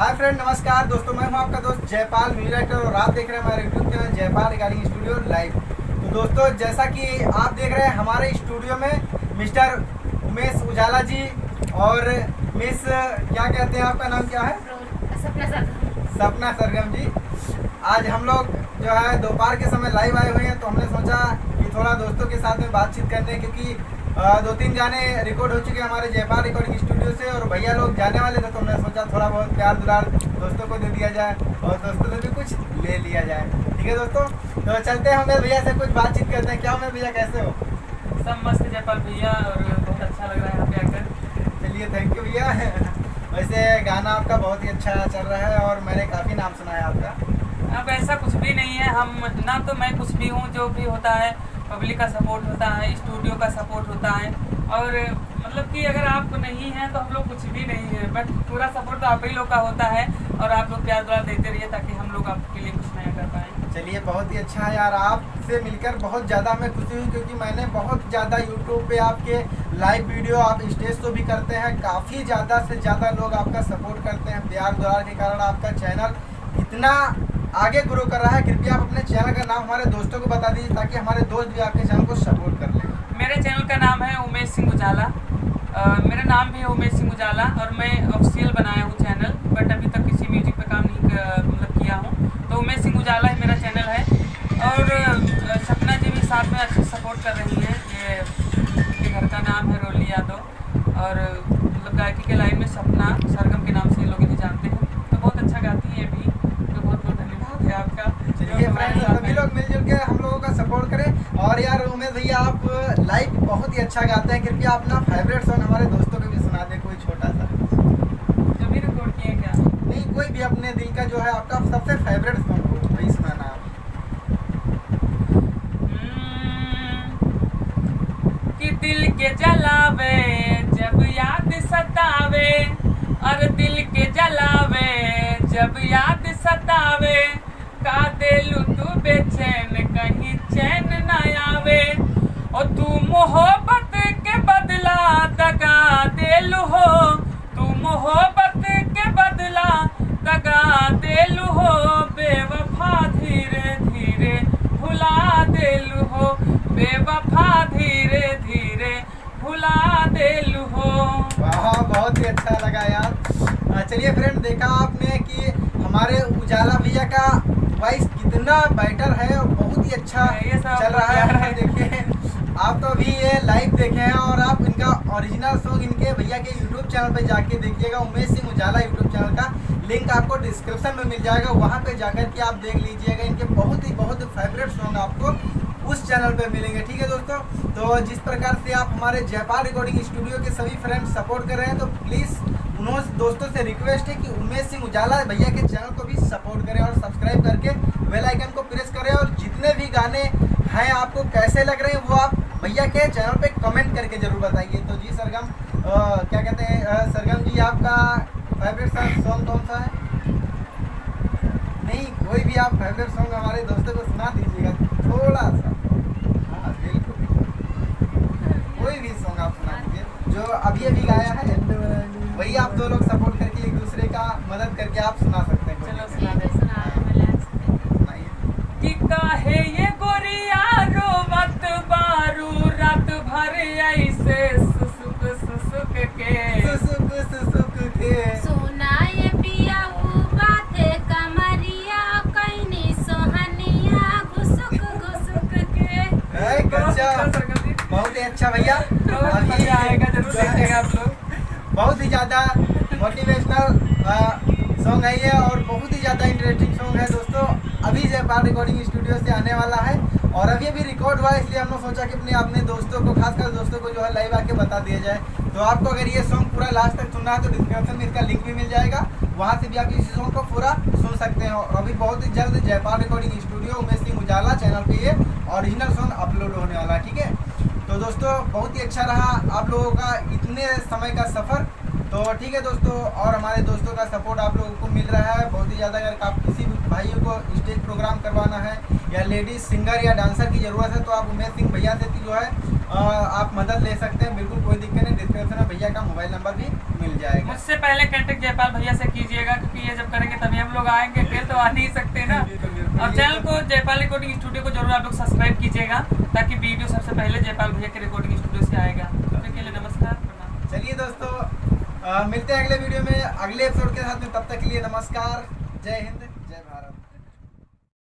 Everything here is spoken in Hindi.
हाय फ्रेंड, नमस्कार दोस्तों। मैं हूं आपका दोस्त जयपाल म्यूजिक डायरेक्टर और आप देख रहे हैं हमारे YouTube channel Jaipal recording studio live. तो दोस्तों, जैसा कि आप देख रहे हैं हमारे स्टूडियो में मिस्टर उमेश उजाला जी और मिस क्या कहते हैं, आपका नाम क्या है? सपना सरगम जी। आज हम लोग जो है दोपहर के समय लाइव आए हुए हैं, तो हमने सोचा कि थोड़ा दोस्तों के साथ में बातचीत करते हैं, क्योंकि 2-3 गाने रिकॉर्ड हो चुके हैं हमारे जयपाल रिकॉर्डिंग स्टूडियो से और भैया लोग जाने वाले थे, तो हमने सोचा थोड़ा बहुत प्यार दुलार दोस्तों को दे दिया जाए और दोस्तों से भी कुछ ले लिया जाए। ठीक है दोस्तों, तो चलते हैं उमेश भैया से कुछ बातचीत करते हैं। क्या उमेश भैया, कैसे हो? सब मस्त जयपाल भैया, और बहुत अच्छा लग रहा है यहाँ पे आकर। चलिए, थैंक यू भैया। वैसे गाना आपका बहुत ही अच्छा चल रहा है और मैंने काफ़ी नाम सुना है आपका। अब ऐसा कुछ भी नहीं है, हम ना तो मैं कुछ भी हूँ, जो भी होता है पब्लिक का सपोर्ट होता है, स्टूडियो का सपोर्ट होता है, और मतलब कि अगर आप नहीं हैं तो हम लोग कुछ भी नहीं है, बट पूरा सपोर्ट तो आप ही लोग का होता है और आप लोग प्यार दुलार देते रहिए ताकि हम लोग आपके लिए कुछ नया कर पाएँ। चलिए, बहुत ही अच्छा है यार, आपसे मिलकर बहुत ज़्यादा मैं खुशी हुई, क्योंकि मैंने बहुत ज़्यादा यूट्यूब पे आपके लाइव वीडियो, आप स्टेज तो भी करते हैं, काफ़ी ज़्यादा से ज़्यादा लोग आपका सपोर्ट करते हैं। प्यार दुलार के कारण आपका चैनल इतना आगे ग्रो कर रहा है। कृपया आप अपने चैनल का नाम हमारे दोस्तों को बता दीजिए ताकि हमारे दोस्त भी आपके चैनल को सपोर्ट कर लें। मेरे चैनल का नाम है उमेश सिंह उजाला। मेरा नाम भी है उमेश सिंह उजाला और मैं ऑफिशियल बनाया हूँ चैनल, बट अभी तक किसी म्यूजिक पे काम नहीं मतलब किया हूँ। तो उमेश सिंह उजाला ही मेरा चैनल है और सपना जी भी साथ में अच्छे सपोर्ट कर रही हैं। ये उनके घर का नाम है रोली यादव और मतलब गायकी के लाइन में सपना सरगम के नाम से लोग इन्हें जानते हैं। तो बहुत अच्छा गाती है भी, तो बहुत बहुत धन्यवाद है आपका। चलिए फ्रेंड्स, सभी लोग मिलजुल के हम लोगों का सपोर्ट करें। और यार उमेश भैया, आप लाइव बहुत ही अच्छा गाते हैं। कृपया अपना फेवरेट सॉन्ग हमारे दोस्तों को भी सुना दें, कोई छोटा सा जो भी रिकॉर्ड किए क्या? नहीं, कोई भी अपने दिल का जो है आपका सबसे फेवरेट सॉन्ग हो, वही सुनाना आप। कि दिल के जलावे जब याद सतावे, और दिल के जलावे जब याद सतावे, का दिलू तू बेचैन कहीं चैन न आवे, और तू मोहब्बत के बदला दगा दिलू हो, तू मोहब्बत के बदला दगा दिलू हो, बेवफा धीरे धीरे भुला दिलू हो, बेवफा धीरे धीरे भुला दिलू हो। वाह, बहुत ही अच्छा लगा यार। चलिए फ्रेंड, देखा आपने कि हमारे उजाला भैया का वॉइस कितना बेटर है और बहुत ही अच्छा चल रहा है। देखिए, आप तो अभी ये लाइव देखे हैं और आप इनका ओरिजिनल सॉन्ग इनके भैया के यूट्यूब चैनल पे जाके देखिएगा। उमेश सिंह उजाला यूट्यूब चैनल का लिंक आपको डिस्क्रिप्शन में मिल जाएगा, वहाँ पे जाकर के आप देख लीजिएगा। इनके बहुत फेवरेट सॉन्ग आपको उस चैनल पे मिलेंगे। ठीक है दोस्तों, तो जिस प्रकार से आप हमारे जयपाल रिकॉर्डिंग स्टूडियो के सभी फ्रेंड्स सपोर्ट कर रहे हैं, तो प्लीज़ उन दोस्तों से रिक्वेस्ट है कि उमेश सिंह उजाला भैया के चैनल को भी सपोर्ट करें और सब्सक्राइब करके बेल आइकन को प्रेस करें। और जितने भी गाने हैं आपको कैसे लग रहे हैं वो आप भैया के चैनल पे कमेंट करके जरूर बताइए। तो जी सरगम, क्या कहते हैं सरगम जी, आपका फेवरेट सॉन्ग कौन सा है? नहीं, कोई भी आप फेवरेट सॉन्ग हमारे दोस्तों को सुना दीजिएगा थोड़ा सा। हाँ बिल्कुल, कोई भी सॉन्ग आप सुना दीजिए जो अभी अभी गाया है, वही आप दो लोग सपोर्ट करके एक दूसरे का मदद करके आप सुना सकते हैं। चलो सुना दे, कि काहे ये गोरिया रोवत बारू रात भर ऐसे सुसुक सुसुक के, सोना ये पिया बाते कमरिया कईनी सोहनिया घुसुक घुसुक के। बहुत ही अच्छा भैया, अभी आएगा जरूर देखिएगा आप लोग। बहुत ही ज़्यादा मोटिवेशनल सॉन्ग है ये और बहुत ही ज़्यादा इंटरेस्टिंग सॉन्ग है दोस्तों। अभी जयपाल रिकॉर्डिंग स्टूडियो से आने वाला है और अभी अभी रिकॉर्ड हुआ है, इसलिए हमने सोचा कि अपने दोस्तों को, खासकर दोस्तों को जो है लाइव आके बता दिया जाए। तो आपको अगर ये सॉन्ग पूरा लास्ट तक सुनना है तो डिस्क्रिप्शन में इसका लिंक भी मिल जाएगा, वहाँ से भी आप इस सॉन्ग को पूरा सुन सकते हैं। और अभी बहुत ही जल्द जयपाल रिकॉर्डिंग स्टूडियो उमेश सिंह उजाला चैनल पे ये ओरिजिनल सॉन्ग अपलोड होने वाला है। ठीक है, तो दोस्तों बहुत ही अच्छा रहा आप लोगों का इतने समय का सफ़र। तो ठीक है दोस्तों, और हमारे दोस्तों का सपोर्ट आप लोगों को मिल रहा है बहुत ही ज़्यादा। अगर आप किसी भी भाइयों को स्टेज प्रोग्राम करवाना है या लेडीज सिंगर या डांसर की ज़रूरत है, तो आप उमेश सिंह भैया से जो है आप मदद ले सकते हैं, बिल्कुल कोई दिक्कत नहीं। डिस्क्रिप्शन में भैया का मोबाइल नंबर भी मिल जाएगा। मुझसे पहले कांटेक्ट जयपाल भैया से कीजिएगा, क्योंकि ये लोग आएंगे, अकेले तो आ नहीं सकते ना। और चैनल को जयपाल रिकॉर्डिंग स्टूडियो को जरूर आप लोग सब्सक्राइब कीजिएगा, ताकि वीडियो सबसे पहले जयपाल भैया के रिकॉर्डिंग स्टूडियो से आएगा। तब के लिए नमस्कार, प्रणाम। चलिए दोस्तों, मिलते हैं अगले वीडियो में अगले एपिसोड के साथ में। तब तक के लिए नमस्कार, जय हिंद।